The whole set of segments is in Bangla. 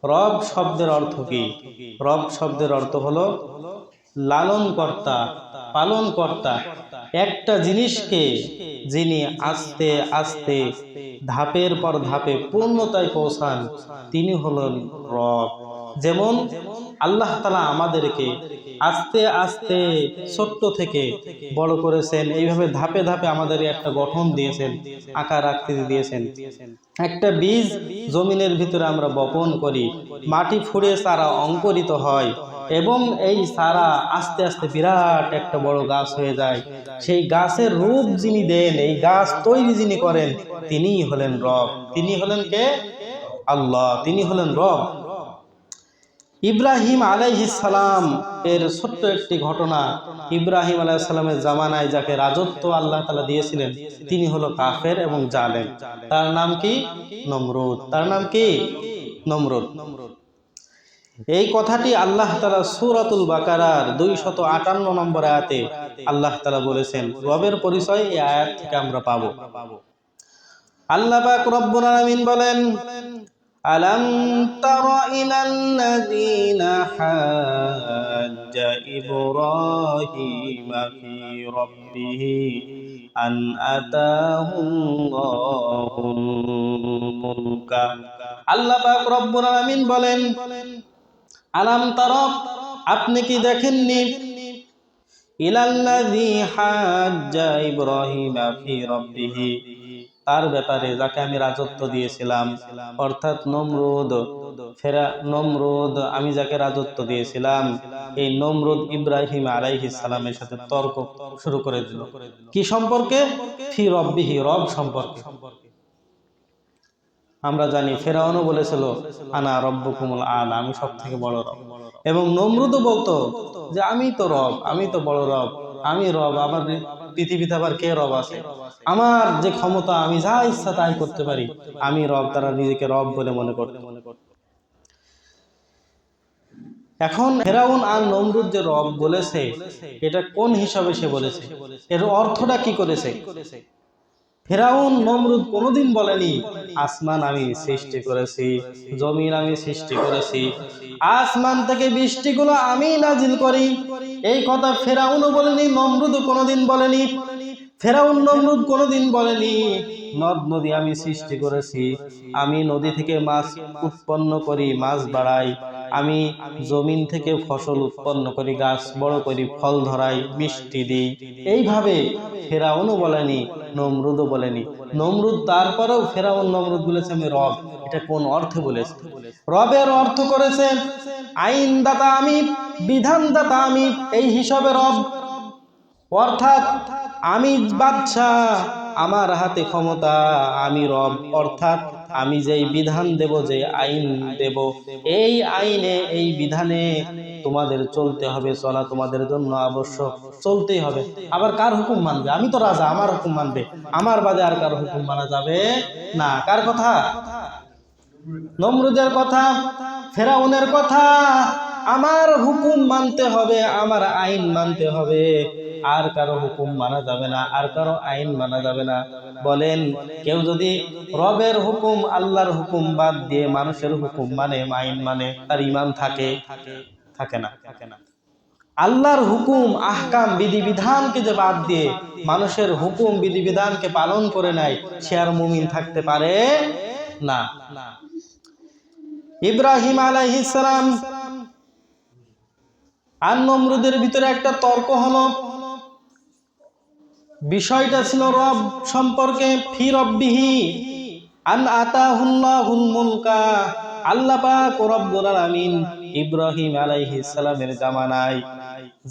রব শব্দের অর্থ কি? রব শব্দের অর্থ হলো লালনকর্তা, পালনকর্তা। একটা জিনিসকে যিনি আস্তে আস্তে ধাপের পর ধাপে পূর্ণতায় পৌঁছান, তিনি হলেন রব। যেমন আল্লাহ তাআলা আমাদেরকে আস্তে আস্তে ছোট্ট থেকে বড় করেছেন, এইভাবে ধাপে ধাপে আমাদের একটা গঠন দিয়েছেন, আকার আকৃতি দিয়েছেন। একটা বীজ জমিনের ভিতরে আমরা বপন করি, মাটি ফুঁড়ে চারা অঙ্কুরিত হয় এবং এই চারা আস্তে আস্তে বিরাট একটা বড় গাছ হয়ে যায়। সেই গাছের রূপ যিনি দেন, এই গাছ তৈরি যিনি করেন, তিনিই হলেন রব। তিনি হলেন কে? আল্লাহ, তিনি হলেন রব। ইব্রাহিম আলাইহিস সালাম এর ছোট্ট একটি ঘটনা। ইব্রাহিম আলাইহিস সালামের জামানায় যাকে রাজত্ব আল্লাহ তাআলা দিয়েছিলেন, তিনি হলো কাফের এবং জালেম। তার নাম কি? নমরুদ। তার নাম কি? নমরুদ। এই কথাটি আল্লাহ তাআলা সূরাতুল বাকারার 258 নম্বর আয়াতে আল্লাহ তাআলা বলেছেন। রবের পরিচয় এই আয়াত থেকে আমরা পাবো। আল্লাহ পাক রব্বুল আলামিন বলেন, আলাম তারা ইলাল্লাযীনা হাজ্জা ইব্রাহিমা ফি রাব্বিহি আন আতাহুল্লাহুল মুলকা। আল্লাহ পাক রব্বুল আলামিন বলেন, আলাম তারা, আপনি কি দেখেননি, ইলাল্লাযী হাজ্জা ইব্রাহিমা ফি রাব্বিহি, তার ব্যাপারে যাকে আমি রাজত্ব দিয়েছিলাম, অর্থাৎ নমরুদ, নমরুদ, আমি যাকে রাজত্ব দিয়েছিলাম, এই নমরুদ ইব্রাহিম আলাইহিস সালামের সাথে তর্ক শুরু করে দিল। কি সম্পর্কে? ফি রাব্বিহি, রব সম্পর্কে। আমরা জানি ফেরাউনও বলেছিল আনা রব্বুকুমুল আলা, আমি সব থেকে বড় রব। এবং নমরুদও বলতো যে আমি তো রব, আমি তো বড় রব, আমি রব, আমার পৃথিবীতে আবার কে রব আছে? আমার যে ক্ষমতা, আমি যা ইচ্ছা তাই করতে পারি, আমি রব। তারা নিজেকে রব বলে মনে করত। এখন ফেরাউন আর নমরুদ যে রব বলেছে, এটা কোন হিসাবে সে বলেছে? এর অর্থটা কি করেছে? ফেরাউন নমরুদ কোনোদিন বলেনি আসমান আমি সৃষ্টি করেছি, জমিন আমি সৃষ্টি করেছি, আসমান থেকে বৃষ্টিগুলো আমি নাজিল করি। এই কথা ফেরাউনও বলেনি, নমরুদও কোনোদিন বলেনি। ফেরাউন নমরুদ কোনোদিন বলেনি নদ নদী আমি সৃষ্টি করেছি, আমি নদী থেকে মাছ উৎপন্ন করি, মাছ বাড়াই, আমি জমিন থেকে ফসল উৎপন্ন করি, গাছ বড় করি, ফল ধরাই, মিষ্টি দিই। এইভাবে ফেরাউনও বলেনি, নমরুদও বলেনি। নমরুদ তারপরেও ফেরাউন নমরুদ বলেছে আমি রব। এটা কোন অর্থে বলেছে? রবের অর্থ করেছে আইনদাতা আমি, বিধানদাতা আমি, এই হিসাবে রব। অর্থাৎ আমি বাদশাহ, আমার হাতে ক্ষমতা, আমি রব। অর্থাৎ আমি যেই বিধান দেব, যে আইন দেব, এই আইনে, এই বিধানে তোমাদের চলতে হবে, চলা তোমাদের জন্য আবশ্যক, চলতেই হবে। আবার কার হুকুম মানবে? আমি তো রাজা, আমার হুকুম মানবে, আমার বাদে আর কার হুকুম মানা যাবে না। কার কথা? নমরুদের কথা, ফেরাউনের কথা। আমার হুকুম মানতে হবে, আমার আইন মানতে হবে, আর কারো হুকুম মানা যাবে না, আর কারো আইন মানা যাবে না। বলেন, কেউ যদি রবের হুকুম, আল্লাহর হুকুম বাদ দিয়ে মানুষের হুকুম মানে, আইন মানে, তার ঈমান থাকে? থাকে না। আল্লাহর হুকুম, আহকাম, বিধিবিধানকে যে বাদ দিয়ে মানুষের হুকুম, বিধিবিধানকে পালন করে নেয়, সে আর মুমিন থাকতে পারে না। ইব্রাহিম আলাইহিস সালাম আর নমরুদের ভিতরে একটা তর্ক হলো। বিষয়টা ছিল রব সম্পর্কে। ফি রাব্বিহি আন আতাহুল্লাহুল মুলকা। আল্লাহ পাক রব্বুল আলামিন ইব্রাহিম আলাইহিস সালামের জামানায়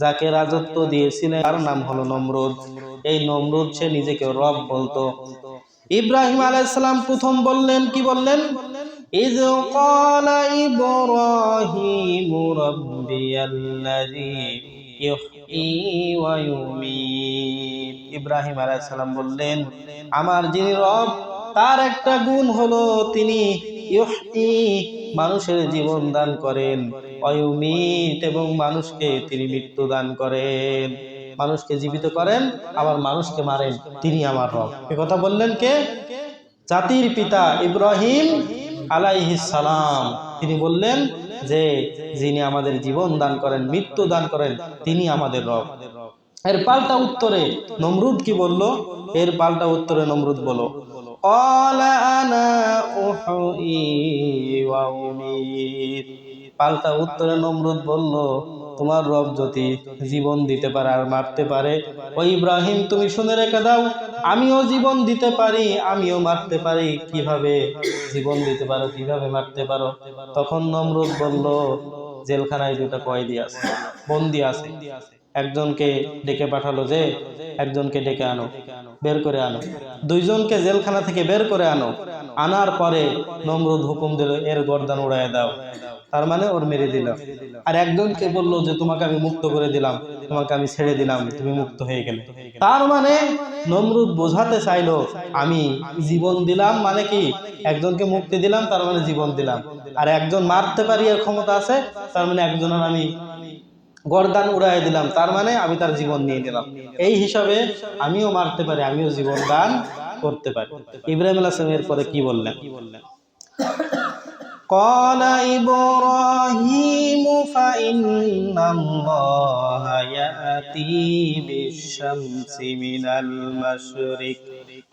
যাকে রাজত্ব দিয়েছিলেন, তার নাম হলো নমরুদ। এই নমরুদ সে নিজেকে রব বলতো। ইব্রাহিম আলাইহিস সালাম প্রথম বললেন, কি বললেন? ইয ক্বালা ইব্রাহিমু রাব্বিয়াল্লাযী ইউহয়ী ওয়া ইউমীত। ইব্রাহিম আলাইহিস সালাম বললেন, আমার যিনি রব, তার একটা গুণ হলো তিনি ইউহয়ী, মানুষের জীবন দান করেন, ওয়া ইউমীত, এবং মানুষকে তিনি মৃত্যু দান করেন। মানুষকে জীবিত করেন, আবার মানুষকে মারেন, তিনি আমার রব। এ কথা বললেন কে? জাতির পিতা ইব্রাহিম আলাইহিস সালাম। তিনি বললেন যে যিনি আমাদের জীবন দান করেন, মৃত্যু দান করেন, তিনি আমাদের রব। এর পাল্টা উত্তরে নমরুদ কি বলল? এর পাল্টা উত্তরে নমরুদ বলো, পাল্টা উত্তরে নমরুদ বলল, তোমার রব যদি জীবন দিতে পারে আর মারতে পারে, ও ইব্রাহিম তুমি শুনে রেখে দাও, আমিও জীবন দিতে পারি, আমিও মারতে পারি। কিভাবে জীবন দিতে পারো, কিভাবে মারতে পারো? তখন নমরুদ বলল, জেলখানায় দুটো কয়েদি আছে, বন্দি আছে। একজনকে ডেকে পাঠালো যে একজনকে ডেকে আনো, বের করে আনো। দুইজনকে জেলখানা থেকে বের করে আনো। আনার পরে নমরুদ হুকুম দিল, এর গর্দান উড়ায় দাও, তার মানে ওর মেরে দিল। আর একজনকে বলল যে তোমাকে আমি মুক্ত করে দিলাম, তোমাকে আমি ছেড়ে দিলাম, তুমি মুক্ত হয়ে গেলে। তার মানে নমরুদ বোঝাতে চাইলো আমি জীবন দিলাম মানে কি, একজনকে মুক্তি দিলাম তার মানে জীবন দিলাম, আর একজন মারতে পারি এর ক্ষমতা আছে, তার মানে একজনের আমি গর্দান উড়াই দিলাম, তার মানে আমি তার জীবন নিয়ে নিলাম। এই হিসাবে আমিও মারতে পারি, আমিও জীবন দান করতে পারি। ইব্রাহিম আলাইহিস সালামের পরে কি বললেন? قال إبراهيم فإن الله يأتي بالشمس من المشرق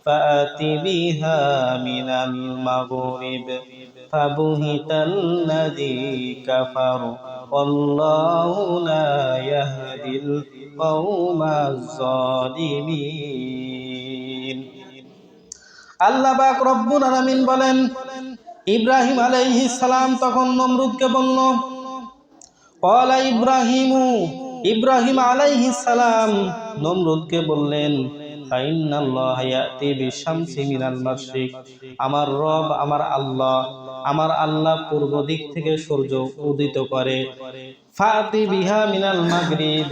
فأت بها من المغرب فبهت الذي كفر والله لا يهدي القوم الظالمين। আল্লাহ পাক রব্বুল আলামিন বলেন, ইব্রাহিম আলাইহিস সালাম তখন নমরুদকে বলল, ক্বালা ইব্রাহিমু, ইব্রাহিম আলাইহিস সালাম নমরুদকে বললেন, ফাইন্নাল্লাহা ইয়াতি বিশ-শামসি মিনাল মাশরিক, আমার রব, আমার আল্লাহ পূর্ব দিক থেকে সূর্য উদিত করে, ফাতি বিহা মিনাল মাগরিব,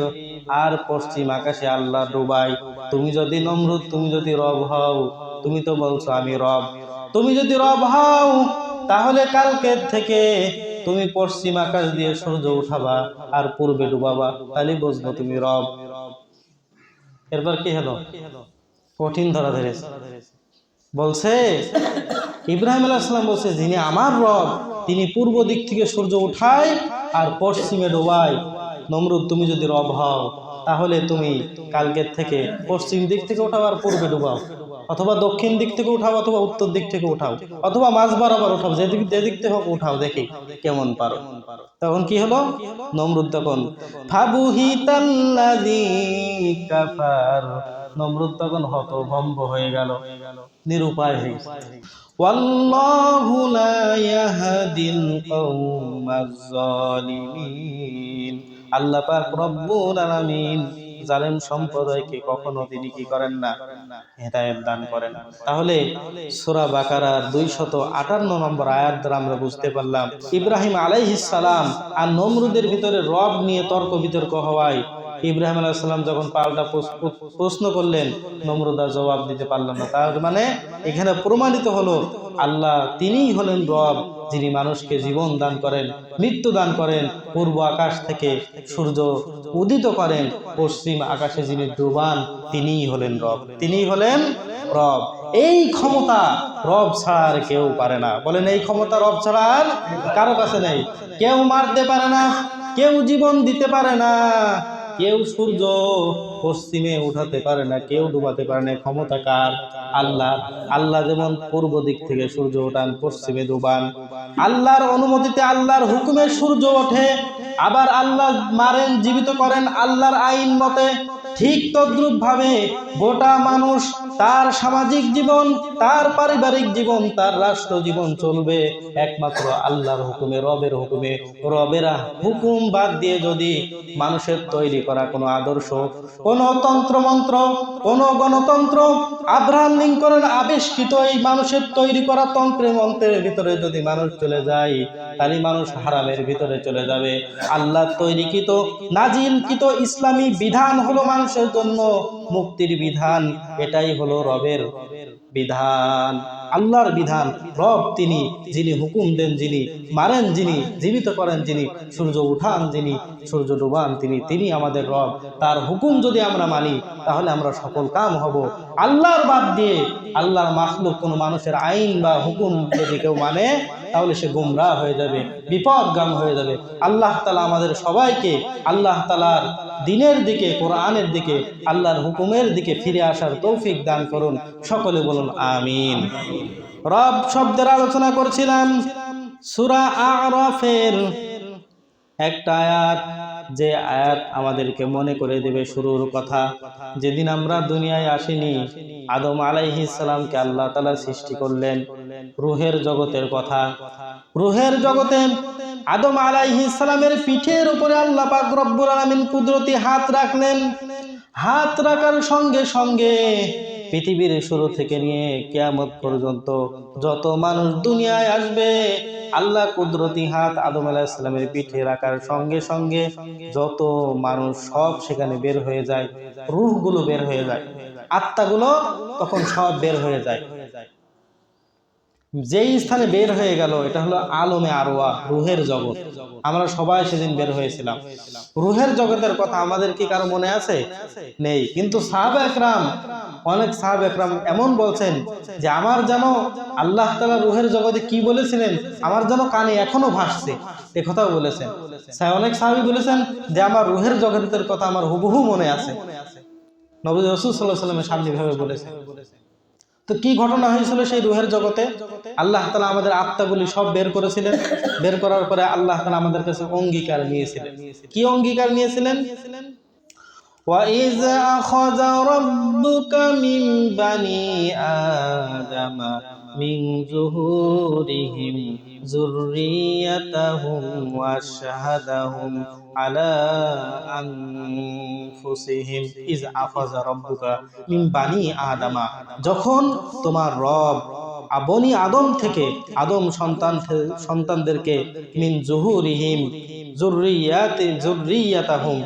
আর পশ্চিম আকাশে আল্লাহ ডুবায়। তুমি যদি নমরুদ, তুমি যদি রব হও, তুমি তো বলছো আমি রব, তুমি যদি রব হও তাহলে কালকে থেকে তুমি পশ্চিম আকাশ দিয়ে সূর্য উঠাবা আর পূর্বে ডুবাবা, তাহলে বুঝবো তুমি রব। এরপর কি হলো? কঠিন ধরা ধরেছে। বলছে ইব্রাহিম আলাইহিস সালাম বলছে, যিনি আমার রব তিনি পূর্ব দিক থেকে সূর্য উঠায় আর পশ্চিমে ডোবায়। নমরুদ তুমি যদি রব হও তাহলে তুমি কালকের থেকে পশ্চিম দিক থেকে উঠাও আর পূর্বে ডুবাও, অথবা দক্ষিণ দিক থেকে উঠাও, অথবা উত্তর দিক থেকে উঠাও, অথবা মাঝ বরাবর উঠাও, যেদিক থেকে হোক উঠাও, দেখি কেমন পারো। তখন কি হলো? নমরুদ তখন ফাবুহিতাল্লাযী কাফার, নমরুদ তখন হতভম্ব হয়ে গেল, নিরুপায় হয়ে গেল। ওয়াল্লাহু লা ইয়াহদিল কওমাজ জালিমিন, আল্লাহ পাক রব্বুল আলামিন জালেম সম্প্রদায়কে কখনো তিনি কি করেন না, হেদায়েত দান করেন। তাহলে সূরা বাকারার 258 নম্বর আয়াত দ্বারা আমরা বুঝতে পারলাম ইব্রাহিম আলাইহিস সালাম আর নমরুদের ভিতরে রব নিয়ে তর্ক বিতর্ক হওয়ায় ইব্রাহিম আলাইহিস সালাম যখন পাল্টা প্রশ্ন করলেন, নমরুদ আর জবাব দিতে পারলেন না। তার মানে এখানে প্রমাণিত হলো আল্লাহ তিনিই হলেন রব, যিনি মানুষকে জীবন দান করেন, মৃত্যু দান করেন, পূর্ব আকাশ থেকে সূর্য উদিত করেন, পশ্চিম আকাশে যিনি ডুবান, তিনিই হলেন রব, তিনিই হলেন রব। এই ক্ষমতা রব ছাড়া আর কেউ পারে না। বলেন, এই ক্ষমতা রব ছাড়া আর কারো কাছে নেই। কেউ মারতে পারে না, কেউ জীবন দিতে পারে না, কেউ সূর্য পশ্চিমে উঠাতে পারে না, কেউ ডুবাতে পারে না। ক্ষমতা কার? আল্লাহ। আল্লাহ যেমন পূর্ব দিক থেকে সূর্য ওঠান, পশ্চিমে ডুবান, আল্লাহর অনুমতিতে, আল্লাহর হুকুমে সূর্য ওঠে, আবার আল্লাহ মারেন, জীবিত করেন আল্লাহর আইন মতে। ঠিক তদ্রূপ ভাবে গোটা মানুষ তার সামাজিক জীবন, তার পারিবারিক জীবন, তার রাষ্ট্র জীবন চলবে একমাত্র আল্লাহর হুকুমে, রবের হুকুমে। রবের হুকুম বাদ দিয়ে যদি মানুষের তৈরি করা কোনো আদর্শ, কোনো তন্ত্রমন্ত্র, কোনো গণতন্ত্র, আব্রাহাম লিঙ্কনের আবিষ্কৃত এই মানুষের তৈরি করা তন্ত্রে মন্ত্রের ভিতরে যদি মানুষ চলে যায়, তাহলে মানুষ হারামের ভিতরে চলে যাবে। আল্লাহ তৈরিকৃত, নাজিলকৃত ইসলামী বিধান হলো মানুষের জন্য মুক্তির বিধান। এটাই হলো রবের বিধান, আল্লাহর বিধান। রব তিনি, যিনি হুকুম দেন, যিনি মারেন, যিনি জীবিত করেন, যিনি সূর্য উঠান, যিনি সূর্য ডুবান, তিনি আমাদের রব। তার হুকুম যদি আমরা মানি তাহলে আমরা সফল কাম হব। আল্লাহর বাদ দিয়ে আল্লাহর মাখলুক কোনো মানুষের আইন বা হুকুম যদি কেউ মানে তাহলে সে গুমরাহ হয়ে যাবে, বিপদগাম হয়ে যাবে। আল্লাহ তাআলা আমাদের সবাইকে আল্লাহ তাআলার দ্বীনের দিকে, কোরআনের দিকে, আল্লাহর হুকুমের দিকে ফিরে আসার তৌফিক দান করুন। সকলে বলুন আমিন। রব শব্দের আলোচনা করছিলাম। সূরা আ'রাফের একটা আয়াত, যে আয়াত আমাদেরকে মনে করে দেবে শুরুর কথা। যেদিন আমরা দুনিয়ায় আসিনি, আদম আলাইহিস সালামকে আল্লাহ তাআলা সৃষ্টি করলেন, রূহের জগতের কথা। রূহের জগতে আদম আলাইহিস সালামের পিঠের উপরে আল্লাহ পাক রব্বুল আলামিন কুদরতি হাত রাখলেন। হাত রাখার সঙ্গে সঙ্গে পৃথিবীর শুরু থেকে নিয়ে কিয়ামত পর্যন্ত যত মানুষ দুনিয়ায় আসবে, আল্লাহ কুদরতি হাত আদম আলাইহিস সালামের পিঠে রাখার সঙ্গে সঙ্গে যত মানুষ সব সেখানে বের হয়ে যায়, রূহগুলো বের হয়ে যায়, আত্মাগুলো তখন সব বের হয়ে যায়। যেই স্থানে বের হয়ে গেল এটা হলো আলমে আরওয়াহ, রূহের জগৎ। আমরা সবাই সেদিন বের হয়েছিলাম। রূহের জগতের কথা আমাদের কি কারো মনে আছে? নেই। কিন্তু সাহাবা একরাম, অনেক সাহাবা একরাম এমন বলছেন যে আমার যেন আল্লাহ তাআলা রূহের জগতে কি বলেছিলেন আমার যেন কানে এখনো ভাসছে, এ কথাও বলেছেন। অনেক সাহাবী বলেছেন যে আমার রূহের জগতের কথা আমার হুবহু মনে আছে। নবী রাসূল সাল্লাল্লাহু আলাইহি ওয়াসাল্লামের সামনে ভাবে বলেছেন। তো কি ঘটনা হয়েছিল সেই রূহের জগতে? আল্লাহ তাআলা আমাদের আত্মাগুলি সব বের করেছিলেন। বের করার পরে আল্লাহ তাআলা আমাদের কাছে অঙ্গীকার নিয়েছিলেন। কি অঙ্গীকার নিয়েছিলেন? وَإِذْ أَخَذَ رَبُّكَ مِنْ بَنِي آدَمَ مِنْ ظُهُورِهِمْ ذُرِّيَّتَهُمْ وَأَشْهَدَهُمْ عَلَى أَنفُسِهِمْ إِذْ أَخَذَ رَبُّكَ مِنْ بَنِي آدَمَ, যখন তোমার রব বনি আদম থেকে আদম সন্তানদেরকে মিন জুহুরিহিম যুররিয়াতাহুম,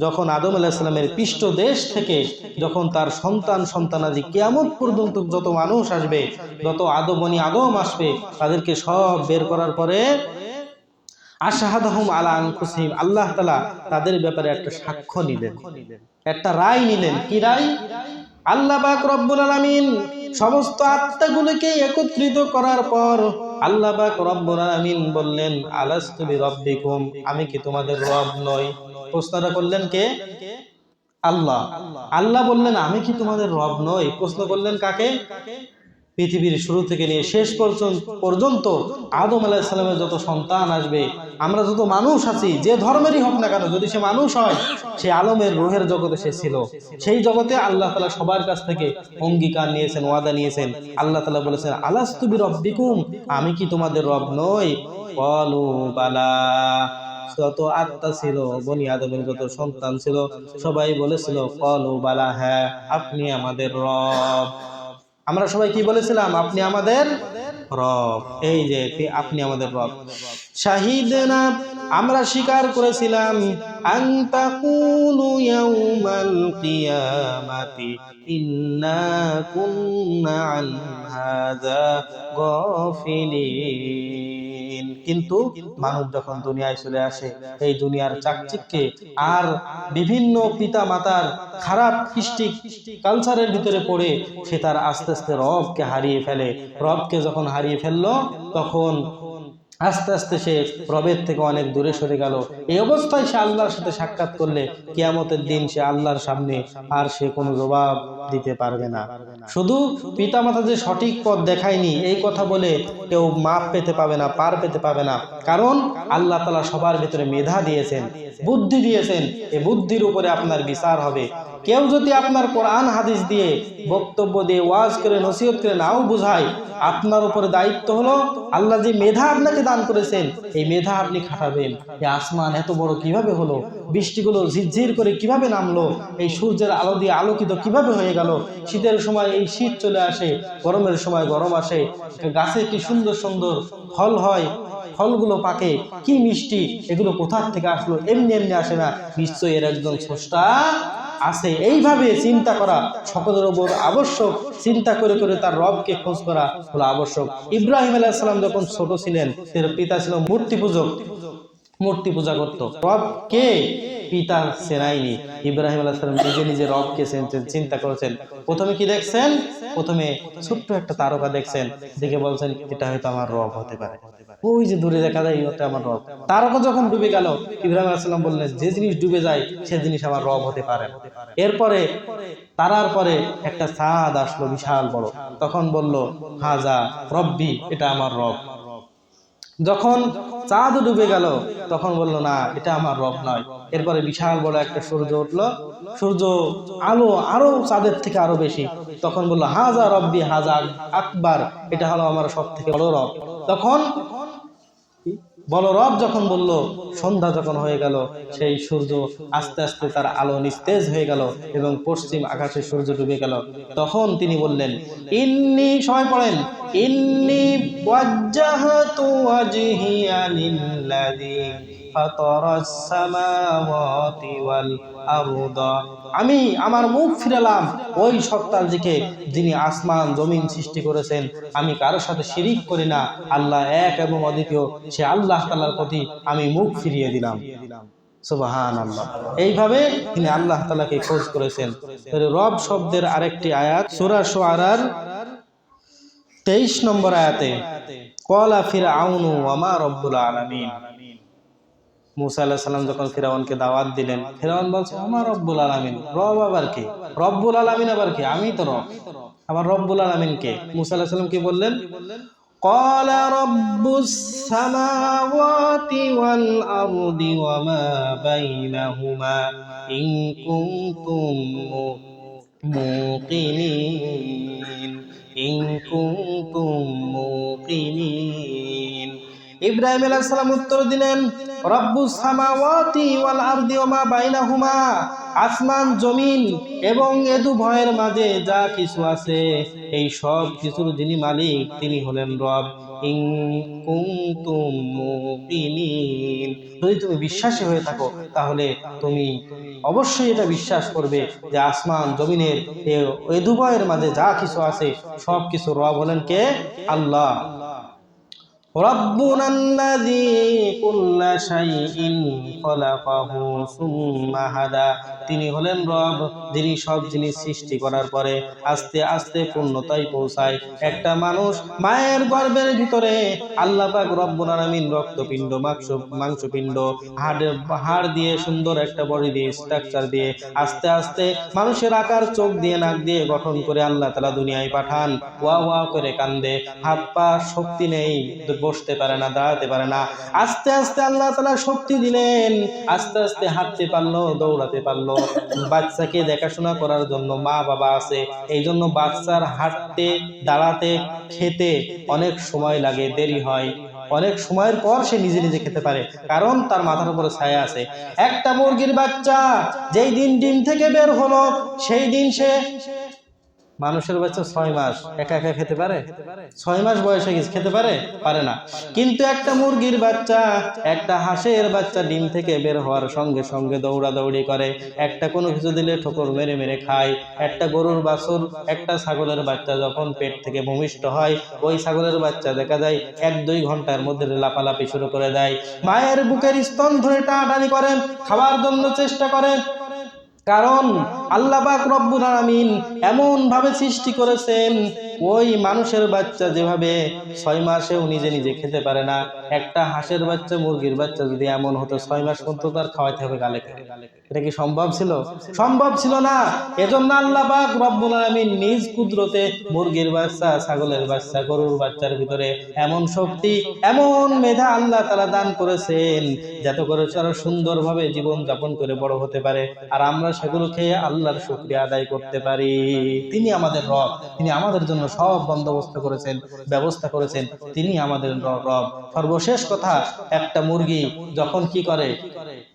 যখন আদম আলাইহিস সালামের পৃষ্ঠদেশ থেকে যখন তার সন্তানাদি কিয়ামত পর্যন্ত যত মানুষ আসবে, যত বনি আদম আসবে, তাদেরকে সব বের করার পরে আশহাদাহুম আলা আনফুসিহিম, আল্লাহ তাআলা তাদের ব্যাপারে একটা সাক্ষ্য নিলেন, একটা রায় নিলেন। কি রায়? আল্লাহ পাক রব্বুল আলামিন সমস্ত আত্মাগুলোকে একত্রিত করার পর আল্লাহ পাক রব্বুল আলামিন বললেন, আলাস্তু বিরাব্বিকুম, আমি কি তোমাদের রব নই? প্রশ্নটা করলেন কে? আল্লাহ। আল্লাহ বললেন আমি কি তোমাদের রব নই? প্রশ্ন করলেন কাকে? পৃথিবীর শুরু থেকে নিয়ে শেষ পর্যন্ত আদম আলাইহিস সালামের যত সন্তান আসবে, আমরা যত মানুষ আছি, যে ধর্মেরই হোক না কেন, যদি সে মানুষ হয়, সে আলমের রূহের জগতে সে ছিল। সেই জগতে আল্লাহ তাআলা সবার কাছ থেকে অঙ্গীকার নিয়েছেন, ওয়াদা নিয়েছেন। আল্লাহ তাআলা বলেছেন, আলাস্তু বিরাব্বিকুম, আমি কি তোমাদের রব নই? ক্বালু বালা, যত আত্মা ছিল, বনি আদমের যত সন্তান ছিল, সবাই বলেছিল ক্বালু বালা, হ্যাঁ আপনি আমাদের রব। আমরা সবাই কি বলেছিলাম? আপনি আমাদের রব। এই যে আপনি আমাদের রব। শাহিদনা, আমরা স্বীকার করেছিলাম, আন তাকুলু ইয়াউমাল কিয়ামাতি ইন্না কুন্না আন হাযা গাফিলিন। কিন্তু মানুষ যখন দুনিয়ায় চলে আসে, এই দুনিয়ার চাকচিক্যে আর বিভিন্ন পিতা মাতার খারাপ কৃষ্টি কালচারের ভিতরে পড়ে সে তার আস্তে আস্তে রবকে হারিয়ে ফেলে। রবকে যখন হারিয়ে ফেললো, তখন আস্তে আস্তে সে রবের থেকে অনেক দূরে সরে গেল। এই অবস্থায় সে আল্লাহর সাথে সাক্ষাৎ করলে কিয়ামতের দিন সে আল্লাহর সামনে আর সে কোনো জবাব দিতে পারবে না। শুধু পিতামাতা যে সঠিক পথ দেখায়নি এই কথা বলে কেউ মাপ পেতে পাবে না, পার পেতে পাবে না। কারণ আল্লাহ তাআলা সবার ভিতরে মেধা দিয়েছেন, বুদ্ধি দিয়েছেন। এই বুদ্ধির উপরে আপনার বিচার হবে। কেউ যদি আপনার কোরআন হাদিস দিয়ে, বক্তব্য দিয়ে, ওয়াজ করে, নসিহত করে নাও বুঝায়, আপনার উপরে দায়িত্ব হলো আল্লাহ যে মেধা আপনাকে দান করেছেন, এই মেধা আপনি খাটাবেন। এই আসমান এত বড় কিভাবে হলো, বৃষ্টিগুলো ঝিরঝির করে কিভাবে নামলো, এই সূর্যের আলো দিয়ে আলোকিত কিভাবে হয়ে গেল, শীতের সময় এই শীত চলে আসে, গরমের সময় গরম আসে, গাছে কি সুন্দর সুন্দর ফল হয়, ফলগুলো পাকে কি মিষ্টি, এগুলো কোথা থেকে আসলো? এমনি এমনি আসে না, নিশ্চয়ই এর একজন স্রষ্টা আছে। এইভাবে চিন্তা করা সকলের উপর আবশ্যক। চিন্তা করে করে তার রবকে খোঁজ করা হলো আবশ্যক। ইব্রাহিম আলাইহিস সালাম যখন ছোট ছিলেন, তার পিতা ছিল মূর্তি পূজক। মূর্তি পূজা করত। রব কে পিতা চেনায়নি, ইব্রাহিম আলাইহিস সালাম নিজে নিজে রবকে চিন্তা করেছেন। প্রথমে কি দেখছেন? প্রথমে ছোট্ট একটা তারকা দেখছেন, দেখে বলছেন এটা হয়তো আমার রব হতে পারে, ওই যে দূরে দেখা যায় ওটা আমার রব। তারকা যখন ডুবে গেল, ইব্রাহিম আলাইহিস সালাম বললেন যে জিনিস ডুবে যায় সে জিনিস আমার রব হতে পারে। এরপরে তারার পরে একটা চাঁদ আসলো বিশাল বড়, তখন বলল হাজা রব্বি, এটা আমার রব। যখন চাঁদ ডুবে গেল তখন বলল না, এটা আমার রব নয়। এরপরে বিশাল বড় একটা সূর্য উঠলো, সূর্য আলো আরো চাঁদের থেকে আরো বেশি, তখন বলল হাজা রব্বি হাজা আকবার, এটা হলো আমার সব থেকে বড় রব। তখন বড় রব যখন বলল, সন্ধ্যা যখন হয়ে গেল, সেই সূর্য আস্তে আস্তে তার আলো নিস্তেজ হয়ে গেল এবং পশ্চিম আকাশে সূর্য ডুবে গেল। তখন তিনি বললেন ইন্নী, সবাই পড়েন, ইন্নী ওয়াজ্জাহাতু ওয়াজহিয়া লিল্লাযী ফাতারাস সামাওয়াতি ওয়াল আরদা, আমি আমার মুখ ফিরালাম ওই সত্তার দিকে যিনি আসমান জমিন সৃষ্টি করেছেন। আমি কারোর সাথে শিরিক করি না, আল্লাহ এক এবং অদ্বিতীয়, সে আল্লাহ তাআলার প্রতি আমি মুখ ফিরিয়ে দিলাম। সুবহানাল্লাহ। এইভাবে তিনি আল্লাহ তাআলাকে খোঁজ করেছেন। রব শব্দের আরেকটি আয়াত সূরা শুআরার 23 নম্বর আয়াতে, ক্বালা ফিরআউনু ওয়া মা রাব্বুল আলামিন। মুসা আলাইহিস সালাম যখন ফিরআউনকে দাওয়াত দিলেন, ফিরআউন বলছে আমার রব্বুল আলামিন, রব আবার কি? রব্বুল আলামিন আবার কি? আমি তো রব, আমার রব্বুল আলামিন কে? মুসা আলাইহিস সালাম কি বললেন? ক্বালা রাব্বুস সামাওয়াতি ওয়াল আরদি ওয়া মা বাইনাহুমা ইন কুনতুম মুকিনিন, ইন কুনতুম মুকিনিন। ইব্রাহিম আলাইহিস সালাম উত্তর দিলেন রব্বুস সামাওয়াতি ওয়াল আরদি ওয়া মা বাইনাহুমা, আসমান জমিন এবং এ দুভয়ের মাঝে যা কিছু আছে এই সব কিছুর যিনি মালিক তিনি হলেন রব। ইন কুনতুম মুকিনিন, যদি তুমি বিশ্বাসী হয়ে থাকো তাহলে তুমি অবশ্যই এটা বিশ্বাস করবে যে আসমান জমিনের এ দুভয়ের মাঝে যা কিছু আছে সব কিছু রব হলেন কে? আল্লাহ। রব্বুনাল্লাযী কুল্লা শাইইন খলাকাহু সুম্মা হাদা, তিনি হলেন রব যিনি সব জিনিস সৃষ্টি করার পরে আস্তে আস্তে পূর্ণতায় পৌঁছায়। একটা মানুষ মায়ের গর্ভের ভিতরে আল্লাহ পাক রব্বুল আলামিন রক্তপিণ্ড মাংসপিণ্ড হাড় দিয়ে সুন্দর একটা বডি দিয়ে স্ট্রাকচার দিয়ে আস্তে আস্তে মানুষের আকার চোখ দিয়ে নাক দিয়ে গঠন করে আল্লাহ তাআলা দুনিয়ায় পাঠান। ওয়া ওয়া করে কান্দে, হাত পা শক্তি নেই, বসতে পারে না, দাঁড়াতে পারে না। আস্তে আস্তে আল্লাহ তাআলা শক্তি দিলেন, আস্তে আস্তে হাঁটতে পারলো, দৌড়াতে পারলো। বাচ্চাকে দেখাশোনা করার জন্য মা বাবা আছে, এই জন্য বাচ্চার হাঁটতে দাঁড়াতে খেতে অনেক সময় লাগে, দেরি হয়। অনেক সময়ের পর সে নিজে নিজে খেতে পারে, কারণ তার মাথার উপরে ছায়া আছে। একটা মুরগির বাচ্চা যেই দিন ডিম থেকে বের হলো সেই দিন সে, মানুষের বাচ্চা 6 মাস একা একা খেতে পারে? 6 মাস বয়সে গেছে, খেতে পারে? পারে না। কিন্তু একটা মুরগির বাচ্চা, একটা হাঁসের বাচ্চা ডিম থেকে বের হওয়ার সঙ্গে সঙ্গে দৌড়াদৌড়ি করে, একটা কোনো কিছু দিলে ঠোকর মেরে মেরে খায়। একটা গরুর বাছুর, একটা ছাগলের বাচ্চা যখন পেট থেকে ভূমিষ্ঠ হয়, ওই ছাগলের বাচ্চা দেখা যায় 1-2 ঘন্টার মধ্যে লাফালাফি শুরু করে দেয়, মায়ের বুকের স্তন ধরে টানাটানি করে, খাওয়ার জন্য চেষ্টা করে। কারণ আল্লাহ পাক রব্বুল আলামিন এমন ভাবে সৃষ্টি করেছেন, ওই মানুষের বাচ্চা যেভাবে 6 মাসেও নিজে নিজে খেতে পারে না, একটা হাঁসের বাচ্চা মুরগির বাচ্চা যদি এমন হতো 6 মাস পর্যন্ত তার খাওয়াইতে হবে গালে। এটা কি সম্ভব ছিল? সম্ভব ছিল না। এজন্য আল্লাহ পাক রব্বুল আলামিন নিজ কুদরতে মুরগির বাচ্চা, ছাগলের বাচ্চা, গরুর বাচ্চার ভিতরে এমন শক্তি, এমন মেধা আল্লাহ তাআলা দান করেছেন যাতে করে তারা সুন্দরভাবে জীবন যাপন করে বড় হতে পারে, আর আমরা সেগুলো খেয়ে আল্লাহর শুকরিয়া আদায় করতে পারি। তিনি আমাদের রব, তিনি আমাদের জন্য সব বন্দোবস্ত করেছেন, ব্যবস্থা করেছেন, তিনি আমাদের রব। সর্বশেষ কথা, একটা মুরগি যখন কি করে,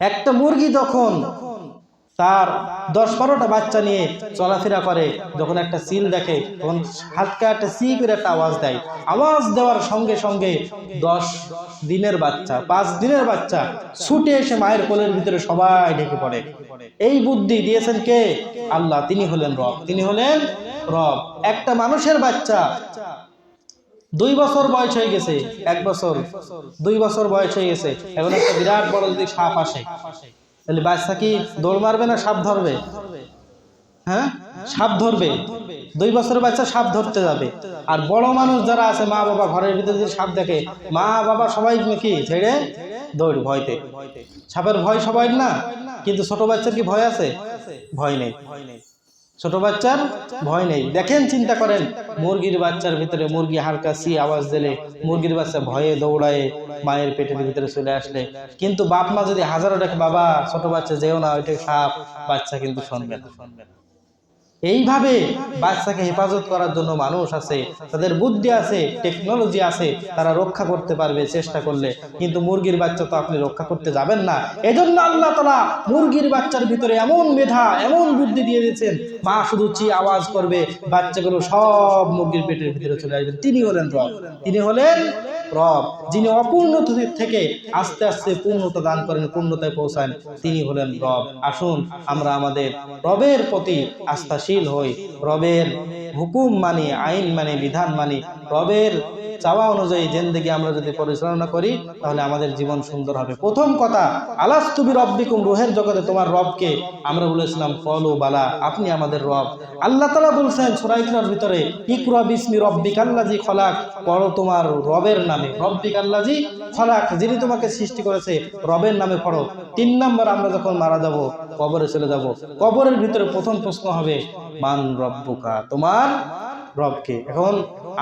একটা মুরগি যখন তার 10-12টা বাচ্চা নিয়ে চলাফেরা করে, যখন একটা চিল দেখে তখন হালকা একটা চি করে একটা আওয়াজ দেয়। আওয়াজ দেওয়ার সঙ্গে সঙ্গে 10 দিনের বাচ্চা, 5 দিনের বাচ্চা ছুটে এসে মায়ের কোলের ভিতরে সবাই ঢেকে পড়ে। এই বুদ্ধি দিয়েছেন কে? আল্লাহ। তিনি হলেন রব, তিনি হলেন রব। একটা মানুষের বাচ্চা 2 বছর বয়স হয়ে গেছে, 1 বছর 2 বছর বয়স হয়ে গেছে, এখন একটা বিরাট বড় যদি সাপ আসে, তাহলে বাচ্চা কি দৌড় মারবে না সাপ ধরবে? হ্যাঁ, সাপ ধরবে। 2 বছরের বাচ্চা সাপ ধরতে যাবে। আর বড় মানুষ যারা আছে, মা বাবা, ঘরের ভিতরে যদি সাপ দেখে, মা বাবা সবাই কি ছেড়ে দৌড়, ভয়তে। সাপের ভয় সবাই না, কিন্তু ছোট বাচ্চার কি ভয় আছে? ভয় নেই, ছোট বাচ্চার ভয় নেই। দেখেন, চিন্তা করেন, মুরগির বাচ্চার ভিতরে মুরগি হালকা সি আওয়াজ দিলে মুরগির বাচ্চা ভয়ে দৌড়ায় মায়ের পেটের ভিতরে চলে আসলে, কিন্তু বাপ মা যদি হাজারো দেখে, বাবা ছোট বাচ্চা যেও না, ওইটা সাপ, বাচ্চা কিন্তু শুনবে না। এইভাবে বাচ্চাকে হেফাজত করার জন্য মানুষ আছে, তাদের বুদ্ধি আছে, টেকনোলজি আছে, তারা রক্ষা করতে পারবে চেষ্টা করলে। কিন্তু মুরগির বাচ্চা তো আপনি রক্ষা করতে যাবেন না। এজন্য আল্লাহ তাআলা মুরগির বাচ্চার ভিতরে এমন মেধা, এমন বুদ্ধি দিয়ে দিয়েছেন, মা শুধু চি আওয়াজ করবে, বাচ্চাগুলো সব মুরগির পেটের ভিতরে চলে আসবেন। তিনি হলেন রব, তিনি হলেন রব, যিনি অপূর্ণতা থেকে আস্তে আস্তে পূর্ণতা দান করেন, পূর্ণতায় পৌঁছান, তিনি হলেন রব। আসুন আমরা আমাদের রবের প্রতি আস্থাশীল হই, রবের হুকুম মানি, আইন মানি, বিধান মানি, রবের চাওয়া অনুযায়ী জিন্দেগি আমরা যদি পরিচালনা করি, তাহলে আমাদের জীবন সুন্দর হবে। প্রথম কথা, আলাস্তু বিরব্বিকুম, রূহের জগতে তোমার রবকে? আমরা বলেছিলাম কলু বালা, আপনি আমাদের রব। আল্লাহ তাআলা বলছেন সূরা ইকরার ভিতরে, ইকরা বিসমি রব্বিকাল্লাযী খলাক, পড়ো তোমার রবের নামে, রব্বিকাল্লাযী খলাক, যিনি তোমাকে সৃষ্টি করেছে, রবের নামে পড়ো। 3 নম্বর, আমরা যখন মারা যাব, কবরে চলে যাব, কবরের ভিতরে প্রথম প্রশ্ন হবে, মান রব্বুকা, তোমার রবকে? এখন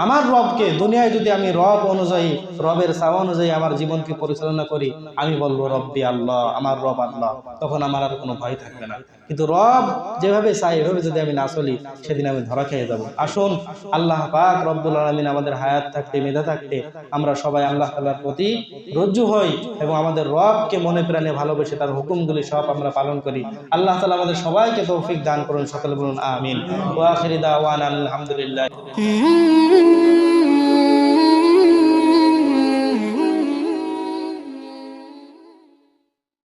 আমার রবকে, দুনিয়ায় যদি আমি রব অনুযায়ী, রবের চাওয়া অনুযায়ী আমার জীবনকে পরিচালনা করি, আমি বলবো রব্বি আল্লাহ, আমার রব আল্লাহ, তখন আমার আর কোনো ভয় থাকবে না। কিন্তু রব যেভাবে চাই এভাবে যদি আমি না চলি, সেদিন আমি ধরা খেয়ে যাব। আসুন আল্লাহ পাক রব্বুল আলামিন আমাদের হায়াত থাকতে, মেধা থাকতে আমরা সবাই আল্লাহ তাআলার প্রতি রজ্জু হই এবং আমাদের রবকে মনে প্রাণে ভালোবেসে তার হুকুমগুলি সব আমরা পালন করি। আল্লাহ তাআলা আমাদের সবাইকে তৌফিক দান করুন। সকলে বলুন আমিন। ওয়া আখিরি দাওয়ানা আলহামদুলিল্লাহ।